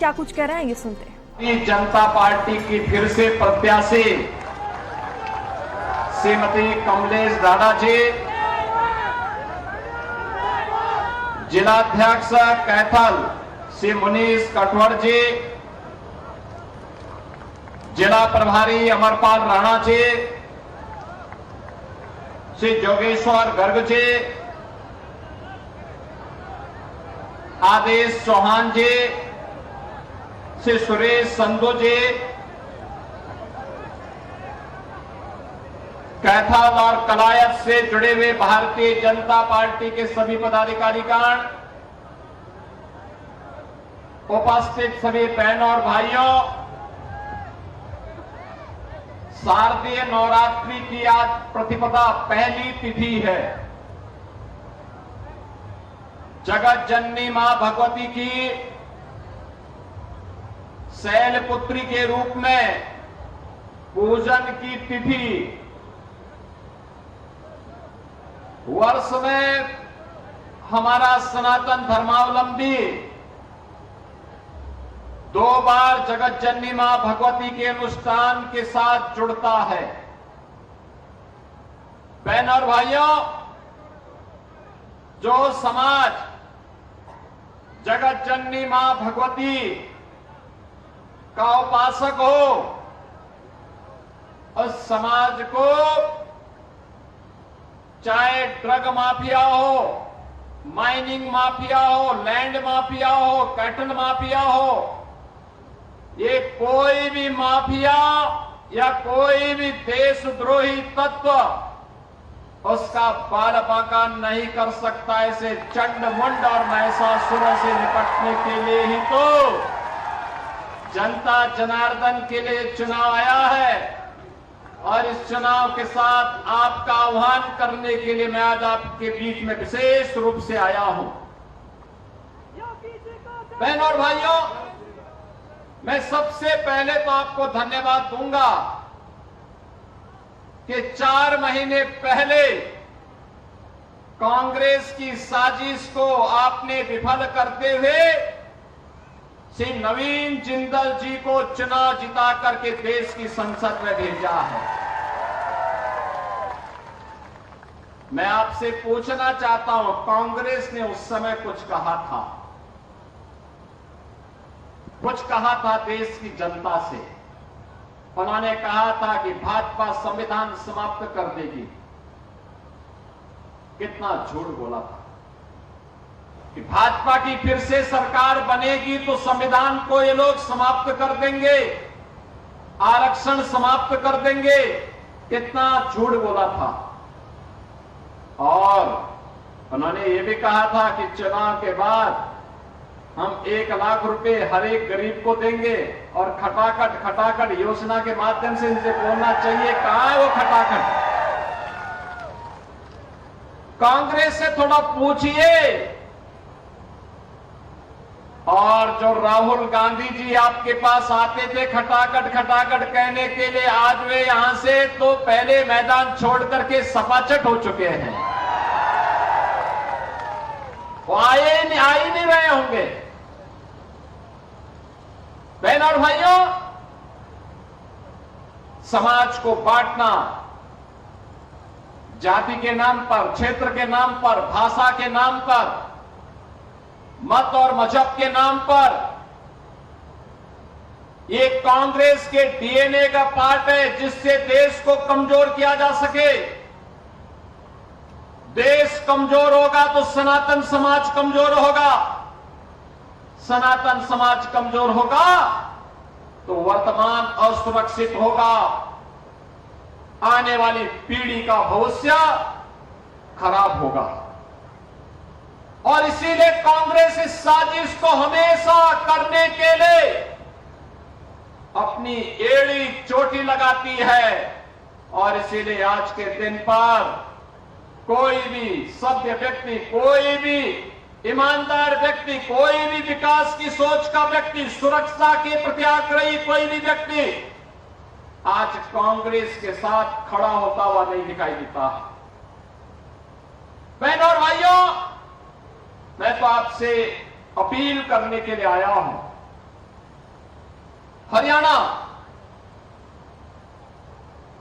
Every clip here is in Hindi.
क्या कुछ कह रहे हैं ये सुनते हैं। भारतीय जनता पार्टी की फिर से प्रत्याशी श्रीमती कमलेश दादा जी, जिलाध्यक्ष कैथल श्री मुनीष कटवर जी, जिला प्रभारी अमरपाल राणा जी, श्री जोगेश्वर गर्ग जी, आदेश चौहान जी, श्री सुरेश संधू जी, कैथल और कलायत से जुड़े हुए भारतीय जनता पार्टी के सभी पदाधिकारीगण, उपस्थित सभी बहनों और भाइयों, शारदीय नवरात्रि की आज प्रतिपदा पहली तिथि है। जगत जननी मां भगवती की शैलपुत्री के रूप में पूजन की तिथि। वर्ष में हमारा सनातन धर्मावलंबी 2 बार जगत जननी मां भगवती के अनुष्ठान के साथ जुड़ता है। बहन और भाइयों, जो समाज जगत जननी मां भगवती का उपासक हो, उस समाज को चाहे ड्रग माफिया हो, माइनिंग माफिया हो, लैंड माफिया हो, कैटल माफिया हो, ये कोई भी माफिया या कोई भी देशद्रोही तत्व उसका बाल बांका नहीं कर सकता। ऐसे चंड मुंड और महिषासुर से निपटने के लिए ही तो जनता जनार्दन के लिए चुनाव आया है, और इस चुनाव के साथ आपका आह्वान करने के लिए मैं आज आपके बीच में विशेष रूप से आया हूं। बहनों और भाइयों, मैं सबसे पहले तो आपको धन्यवाद दूंगा कि 4 महीने पहले कांग्रेस की साजिश को आपने विफल करते हुए श्री नवीन जिंदल जी को चुनाव जिता करके देश की संसद में भेजा है। मैं आपसे पूछना चाहता हूं, कांग्रेस ने उस समय कुछ कहा था देश की जनता से। उन्होंने कहा था कि भाजपा संविधान समाप्त कर देगी। कितना झूठ बोला था कि भाजपा की फिर से सरकार बनेगी तो संविधान को ये लोग समाप्त कर देंगे, आरक्षण समाप्त कर देंगे। कितना झूठ बोला था। और उन्होंने ये भी कहा था कि चुनाव के बाद हम 1 लाख रुपए हर एक गरीब को देंगे और खटाखट योजना के माध्यम से इनसे बोलना चाहिए, कहां है वो खटाखट। कांग्रेस से थोड़ा पूछिए। और जो राहुल गांधी जी आपके पास आते थे खटाखट कहने के लिए, आज वे यहां से तो पहले मैदान छोड़ करके सपाचट हो चुके हैं। वो आ ही नहीं रहे होंगे। बहन और भाइयों, समाज को बांटना, जाति के नाम पर, क्षेत्र के नाम पर, भाषा के नाम पर, मत और मजहब के नाम पर, ये कांग्रेस के डीएनए का पार्ट है, जिससे देश को कमजोर किया जा सके। देश कमजोर होगा तो सनातन समाज कमजोर होगा, सनातन समाज कमजोर होगा तो वर्तमान असुरक्षित होगा, आने वाली पीढ़ी का भविष्य खराब होगा। और इसीलिए कांग्रेस इस साजिश को हमेशा करने के लिए अपनी एड़ी चोटी लगाती है। और इसीलिए आज के दिन पर कोई भी सभ्य व्यक्ति, कोई भी ईमानदार व्यक्ति, कोई भी विकास की सोच का व्यक्ति, सुरक्षा के प्रति आग्रही कोई भी व्यक्ति आज कांग्रेस के साथ खड़ा होता हुआ नहीं दिखाई देता। बहनों और भाइयों, मैं तो आपसे अपील करने के लिए आया हूं हरियाणा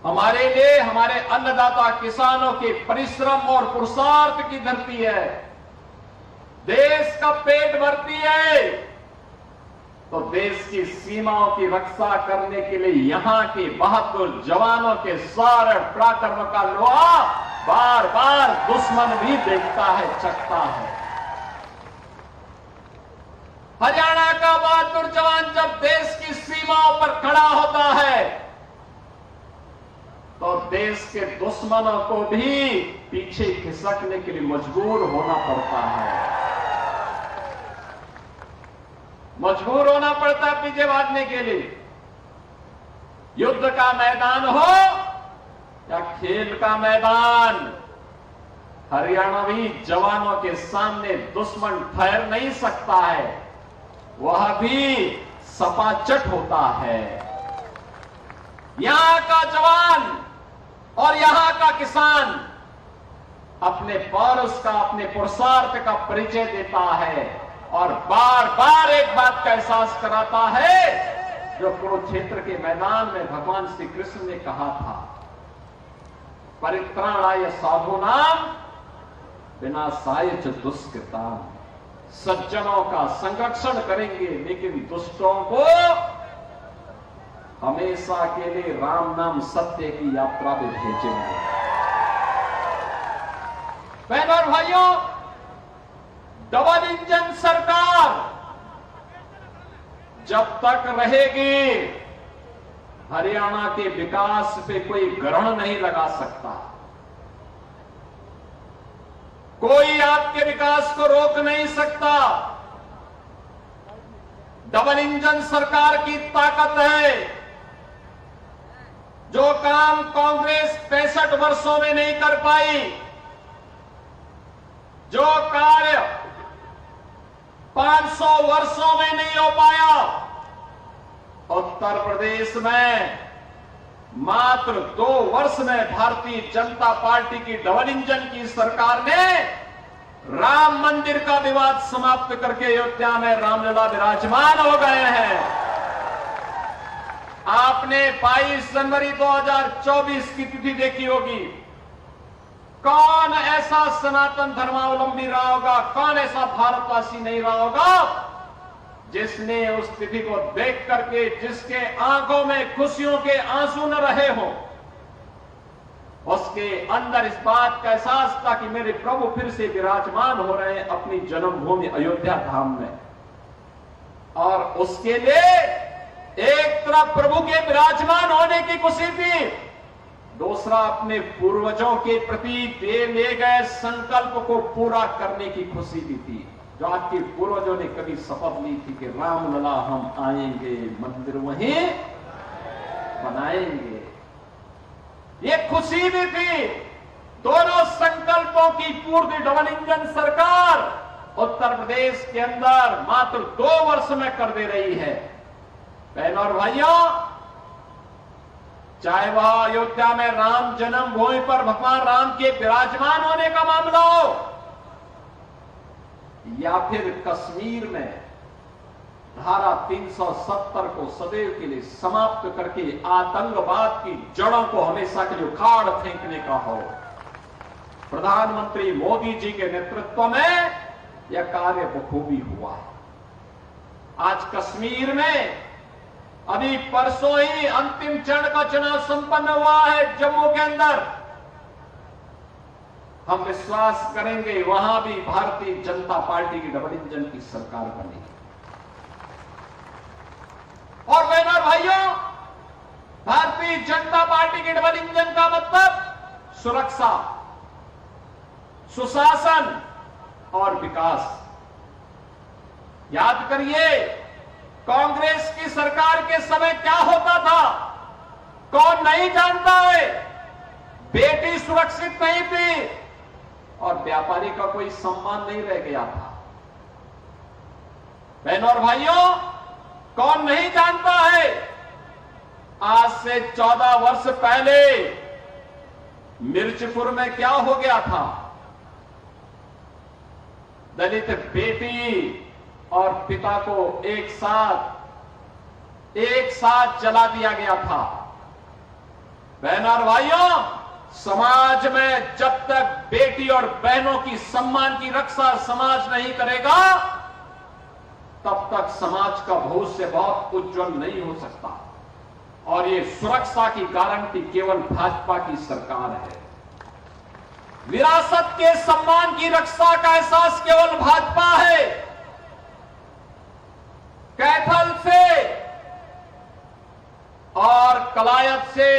हमारे लिए, हमारे अन्नदाता किसानों के परिश्रम और पुरुषार्थ की धरती है, देश का पेट भरती है। तो देश की सीमाओं की रक्षा करने के लिए यहां के बहादुर जवानों के सारे पराक्रम का लोहा बार बार दुश्मन भी देखता है, चखता है। हरियाणा का बहादुर जवान जब देश की सीमाओं पर खड़ा होता है तो देश के दुश्मनों को भी पीछे खिसकने के लिए मजबूर होना पड़ता है, मजबूर होना पड़ता है पीछे भागने के लिए। युद्ध का मैदान हो या खेल का मैदान, हरियाणवी जवानों के सामने दुश्मन ठहर नहीं सकता है, वह भी सपाचट होता है। यहां का जवान और यहां का किसान अपने पौरुष का, अपने पुरुषार्थ का परिचय देता है और बार बार एक बात का एहसास कराता है जो कुरुक्षेत्र के मैदान में भगवान श्री कृष्ण ने कहा था, परित्राणाय साधूनाम विनाशाय च दुष्कृताम। सज्जनों का संरक्षण करेंगे लेकिन दुष्टों को हमेशा के लिए राम नाम सत्य की यात्रा में भेजेंगे। बहनों और भाइयों, डबल इंजन सरकार जब तक रहेगी हरियाणा के विकास पे कोई ग्रहण नहीं लगा सकता, कोई आपके विकास को रोक नहीं सकता। डबल इंजन सरकार की ताकत है। जो काम कांग्रेस 65 वर्षों में नहीं कर पाई, जो कार्य 500 वर्षों में नहीं हो पाया, उत्तर प्रदेश में मात्र 2 वर्ष में भारतीय जनता पार्टी की डबल इंजन की सरकार ने राम मंदिर का विवाद समाप्त करके अयोध्या में रामलला विराजमान हो गए हैं। आपने 22 जनवरी 2024 की तिथि देखी होगी। कौन ऐसा सनातन धर्मावलंबी रहा होगा, कौन ऐसा भारतवासी नहीं रहा होगा जिसने उस तिथि को देख करके, जिसके आंखों में खुशियों के आंसू न रहे हो, उसके अंदर इस बात का एहसास था कि मेरे प्रभु फिर से विराजमान हो रहे हैं अपनी जन्मभूमि अयोध्या धाम में। और उसके लिए एक तरफ प्रभु के विराजमान होने की खुशी थी, दूसरा अपने पूर्वजों के प्रति ले गए संकल्प को पूरा करने की खुशी भी थी। जो आपके पूर्वजों ने कभी शपथ ली थी कि रामलला हम आएंगे, मंदिर वहीं बनाएंगे, ये खुशी भी थी। दोनों संकल्पों की पूर्ति डबल इंजन सरकार उत्तर प्रदेश के अंदर मात्र 2 वर्ष में कर दे रही है। बहनों और भाइयों, चाहे वह अयोध्या में राम जन्मभूमि पर भगवान राम के विराजमान होने का मामला हो, या फिर कश्मीर में धारा 370 को सदैव के लिए समाप्त करके आतंकवाद की जड़ों को हमेशा के लिए उखाड़ फेंकने का हो, प्रधानमंत्री मोदी जी के नेतृत्व में यह कार्य बखूबी हुआ है। आज कश्मीर में अभी परसों ही अंतिम चरण का चुनाव संपन्न हुआ है जम्मू के अंदर। हम विश्वास करेंगे वहां भी भारतीय जनता पार्टी की डबल इंजन की सरकार बनेगी। और बहनों और भाइयों, भारतीय जनता पार्टी की डबल इंजन का मतलब सुरक्षा, सुशासन और विकास। याद करिए, कांग्रेस की सरकार के समय क्या होता था, कौन नहीं जानता है। बेटी सुरक्षित नहीं थी और व्यापारी का कोई सम्मान नहीं रह गया था। बहनों और भाइयों, कौन नहीं जानता है, आज से 14 वर्ष पहले मिर्चपुर में क्या हो गया था। दलित बेटी और पिता को एक साथ एक साथ जला दिया गया था। बहनों और भाइयों, समाज में जब तक बेटी और बहनों की सम्मान की रक्षा समाज नहीं करेगा, तब तक समाज का भविष्य बहुत उज्जवल नहीं हो सकता। और ये सुरक्षा की गारंटी केवल भाजपा की सरकार है। विरासत के सम्मान की रक्षा का एहसास केवल भाजपा है। कैथल से और कलायत से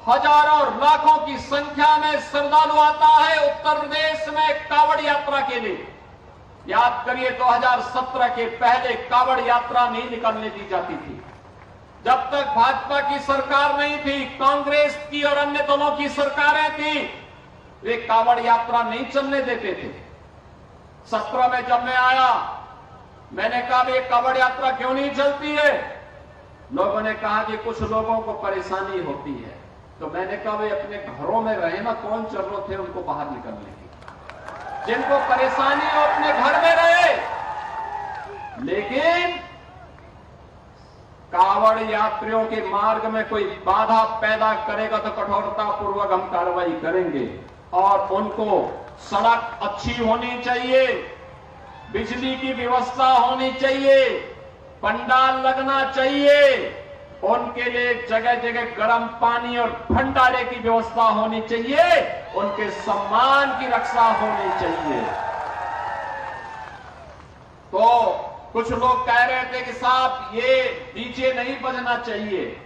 हजारों और लाखों की संख्या में श्रद्धालु आता है उत्तर प्रदेश में कावड़ यात्रा के लिए। याद करिए, 2017 के पहले कावड़ यात्रा नहीं निकलने दी जाती थी। जब तक भाजपा की सरकार नहीं थी, कांग्रेस की और अन्य दलों की सरकारें थी, वे कावड़ यात्रा नहीं चलने देते थे। 17 में जब मैं आया, मैंने कहा ये कावड़ यात्रा क्यों नहीं चलती है? लोगों ने कहा कि कुछ लोगों को परेशानी होती है। तो मैंने कहा वे अपने घरों में रहे ना, कौन जरूरत है उनको बाहर निकलने की? जिनको परेशानी हो अपने घर में रहे। लेकिन कावड़ यात्रियों के मार्ग में कोई बाधा पैदा करेगा तो कठोरता पूर्वक हम कार्रवाई करेंगे। और उनको सड़क अच्छी होनी चाहिए, बिजली की व्यवस्था होनी चाहिए, पंडाल लगना चाहिए, उनके लिए जगह जगह गर्म पानी और भंडारे की व्यवस्था होनी चाहिए, उनके सम्मान की रक्षा होनी चाहिए। तो कुछ लोग कह रहे थे कि साहब ये डीजे नहीं बजना चाहिए,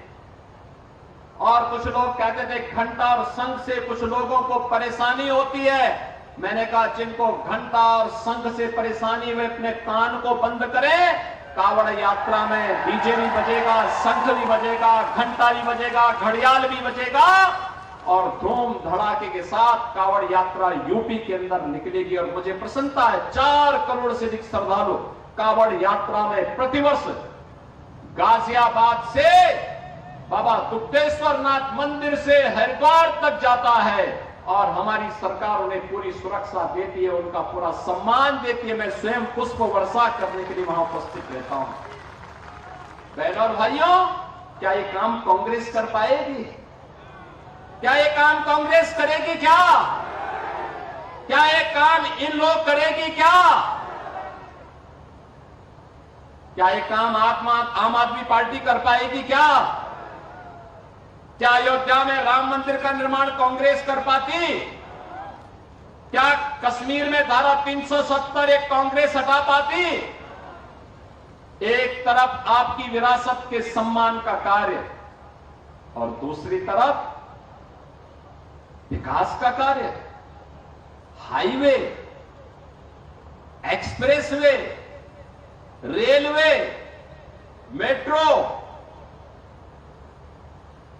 और कुछ लोग कहते थे घंटा और शंख से कुछ लोगों को परेशानी होती है। मैंने कहा जिनको घंटा और शंख से परेशानी, वे अपने कान को बंद करें। कावड़ यात्रा में डीजे भी बजेगा, शंख भी बजेगा, घंटा भी बजेगा, घड़ियाल भी बजेगा, और धूम धड़ाके के साथ कावड़ यात्रा यूपी के अंदर निकलेगी। और मुझे प्रसन्नता है, 4 करोड़ से अधिक श्रद्धालु कावड़ यात्रा में प्रतिवर्ष गाजियाबाद से बाबा दुग्धेश्वर नाथ मंदिर से हरिद्वार तक जाता है, और हमारी सरकार उन्हें पूरी सुरक्षा देती है, उनका पूरा सम्मान देती है। मैं स्वयं पुष्प वर्षा करने के लिए वहां उपस्थित रहता हूं। बहनों और भाइयों, क्या ये काम कांग्रेस कर पाएगी? क्या ये काम कांग्रेस करेगी? क्या ये काम इन लोग करेगी? क्या ये काम आम आदमी पार्टी कर पाएगी? क्या अयोध्या में राम मंदिर का निर्माण कांग्रेस कर पाती? क्या कश्मीर में धारा 370 एक कांग्रेस हटा पाती? एक तरफ आपकी विरासत के सम्मान का कार्य, और दूसरी तरफ विकास का कार्य, highway, expressway, railway, metro,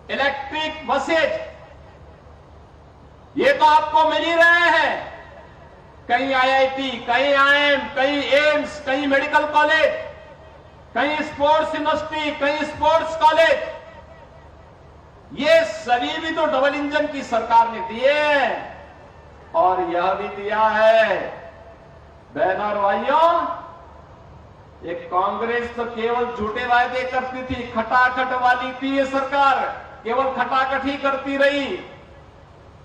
electric buses, ये तो आपको मिल ही रहे हैं। कहीं आईआईटी, कहीं आईएम, कहीं एम्स, कहीं मेडिकल कॉलेज, कहीं स्पोर्ट्स यूनिवर्सिटी, कहीं स्पोर्ट्स कॉलेज, ये सभी भी तो डबल इंजन की सरकार ने दिए। और यह भी दिया है, बहनों और भाइयों, ये कांग्रेस तो केवल झूठे वायदे करती थी, खटाखट वाली थी ये सरकार, केवल खटाखट ही करती रही,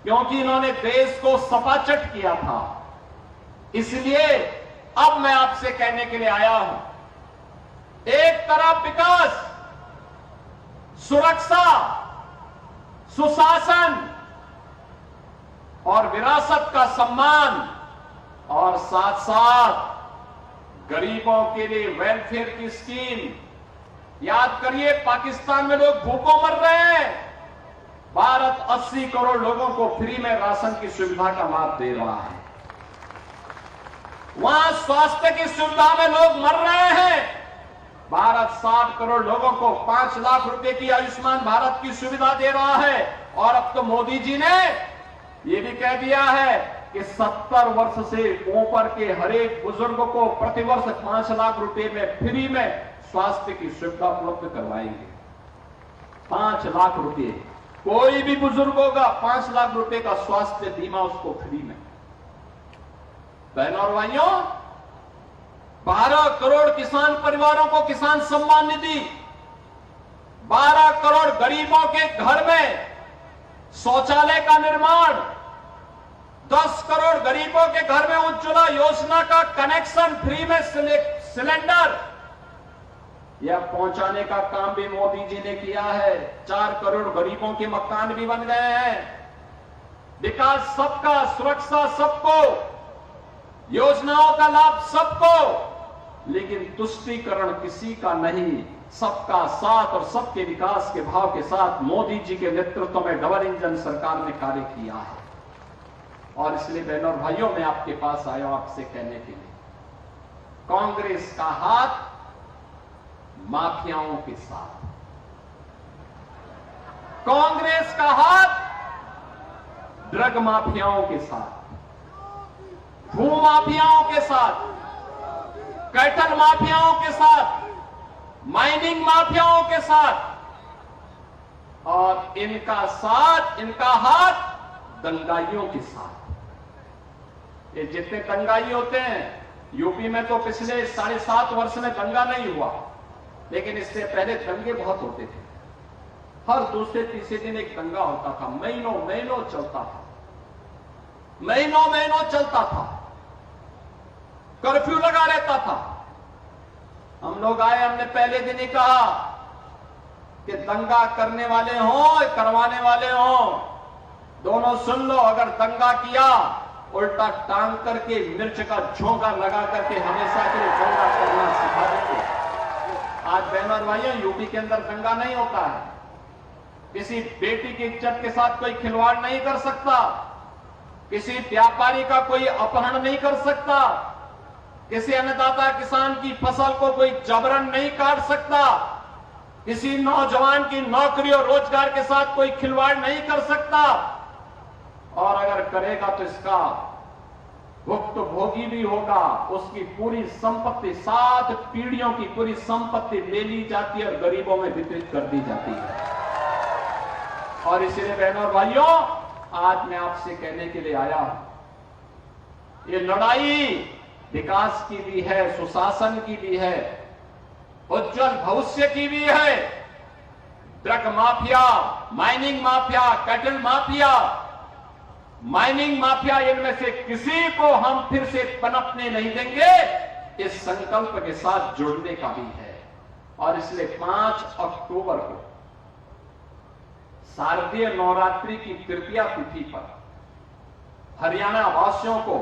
क्योंकि इन्होंने देश को सपाचट किया था। इसलिए अब मैं आपसे कहने के लिए आया हूं, एक तरफ विकास, सुरक्षा, सुशासन और विरासत का सम्मान, और साथ साथ गरीबों के लिए वेलफेयर की स्कीम। याद करिए, पाकिस्तान में लोग भूखों मर रहे हैं, भारत 80 करोड़ लोगों को फ्री में राशन की सुविधा का लाभ दे रहा है। वहां स्वास्थ्य की सुविधा में लोग मर रहे हैं, भारत 60 करोड़ लोगों को 5 लाख रुपए की आयुष्मान भारत की सुविधा दे रहा है। और अब तो मोदी जी ने यह भी कह दिया है कि 70 वर्ष से ऊपर के हरेक बुजुर्ग को प्रतिवर्ष 5 लाख रुपए में फ्री में स्वास्थ्य की सुविधा उपलब्ध करवाएंगे। 5 लाख रुपए, कोई भी बुजुर्ग होगा 5 लाख रुपए का स्वास्थ्य बीमा उसको फ्री में। बहनों और भाइयों, 12 करोड़ किसान परिवारों को किसान सम्मान निधि 12 करोड़ गरीबों के घर में शौचालय का निर्माण, 10 करोड़ गरीबों के घर में उज्ज्वला योजना का कनेक्शन, फ्री में सिलेंडर, यह पहुंचाने का काम भी मोदी जी ने किया है। 4 करोड़ गरीबों के मकान भी बन गए हैं। विकास सबका, सुरक्षा सबको, योजनाओं का लाभ सबको, लेकिन तुष्टीकरण किसी का नहीं। सबका साथ और सबके विकास के भाव के साथ मोदी जी के नेतृत्व में डबल इंजन सरकार ने कार्य किया है। और इसलिए बहनों और भाइयों, मैं आपके पास आया हूं आपसे कहने के लिए, कांग्रेस का हाथ माफियाओं के साथ, कांग्रेस का हाथ ड्रग माफियाओं के साथ, भू माफियाओं के साथ, कैटल माफियाओं के साथ, माइनिंग माफियाओं के साथ, और इनका साथ, इनका हाथ दंगाइयों के साथ। ये जितने दंगाई होते हैं, यूपी में तो पिछले 7.5 वर्ष में दंगा नहीं हुआ, लेकिन इससे पहले दंगे बहुत होते थे। हर दूसरे तीसरे दिन एक दंगा होता था, महीनों महीनों चलता था, महीनों महीनों चलता था, कर्फ्यू लगा रहता था। हम लोग आए, हमने पहले दिन ही कहा कि दंगा करने वाले हों, करवाने वाले हों, दोनों सुन लो। अगर दंगा किया, उल्टा टांग करके मिर्च का झोंका लगा करके हमेशा के लिए दंगा करना सिखा देंगे। आज बहनों और भाइयों, यूपी के अंदर दंगा नहीं होता है। किसी बेटी की इज्जत के साथ कोई खिलवाड़ नहीं कर सकता, किसी व्यापारी का कोई अपहरण नहीं कर सकता, किसी अन्नदाता किसान की फसल को कोई जबरन नहीं काट सकता, किसी नौजवान की नौकरी और रोजगार के साथ कोई खिलवाड़ नहीं कर सकता। और अगर करेगा तो इसका भुक्तभोगी भी होगा। उसकी पूरी संपत्ति, 7 पीढ़ियों की पूरी संपत्ति ले ली जाती है और गरीबों में वितरित कर दी जाती है। और इसलिए बहनों और भाइयों, आज मैं आपसे कहने के लिए आया हूं, ये लड़ाई विकास की भी है, सुशासन की भी है, उज्जवल भविष्य की भी है। Drug mafia, mining mafia, cattle mafia, mining mafia, इनमें से किसी को हम फिर से पनपने नहीं देंगे। इस संकल्प के साथ जुड़ने का भी है। और इसलिए 5 अक्टूबर को शारदीय नवरात्रि की तृतीया तिथि पर हरियाणा वासियों को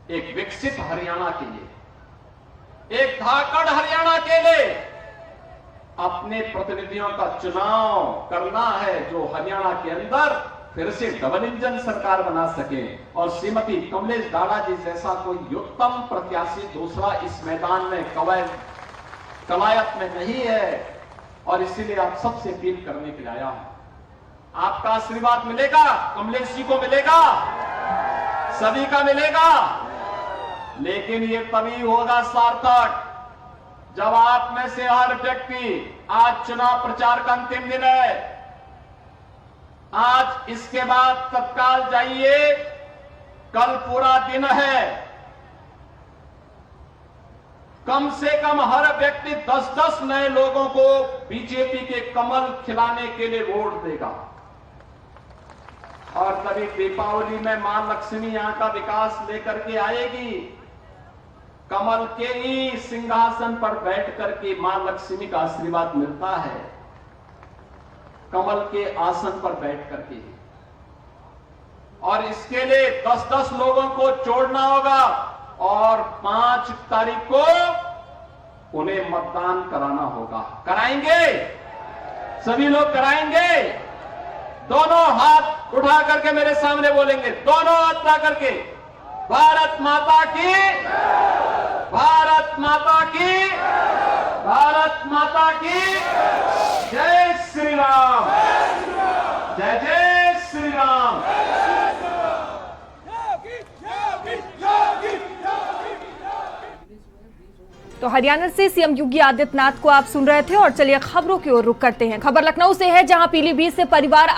एक विकसित हरियाणा के लिए, एक धाकड़ हरियाणा के लिए अपने प्रतिनिधियों का चुनाव करना है, जो हरियाणा के अंदर फिर से डबल इंजन सरकार बना सके। और श्रीमती कमलेश दाड़ा जी जैसा कोई उत्तम प्रत्याशी दूसरा इस मैदान में कवायद में नहीं है। और इसीलिए आप सबसे अपील करने के लिए आया हूं। आपका आशीर्वाद मिलेगा, कमलेश जी को मिलेगा, सभी का मिलेगा, लेकिन ये तभी होगा सार्थक जब आप में से हर व्यक्ति, आज चुनाव प्रचार का अंतिम दिन है, आज इसके बाद तत्काल जाइए, कल पूरा दिन है, कम से कम हर व्यक्ति 10-10 नए लोगों को बीजेपी के कमल खिलाने के लिए वोट देगा। और तभी दीपावली में मां लक्ष्मी यहां का विकास लेकर के आएगी। कमल के ही सिंहासन पर बैठ करके मां लक्ष्मी का आशीर्वाद मिलता है, कमल के आसन पर बैठ करके। और इसके लिए 10-10 लोगों को जोड़ना होगा और 5 तारीख को उन्हें मतदान कराना होगा। कराएंगे? सभी लोग कराएंगे? दोनों हाथ उठा करके मेरे सामने बोलेंगे, दोनों हाथ उठा करके, भारत माता की, भारत माता की, भारत माता की जय श्री राम, जय जय श्री राम। तो हरियाणा से सीएम योगी आदित्यनाथ को आप सुन रहे थे। और चलिए खबरों की ओर रुख करते हैं। खबर लखनऊ से है, जहां पीलीभीत से परिवार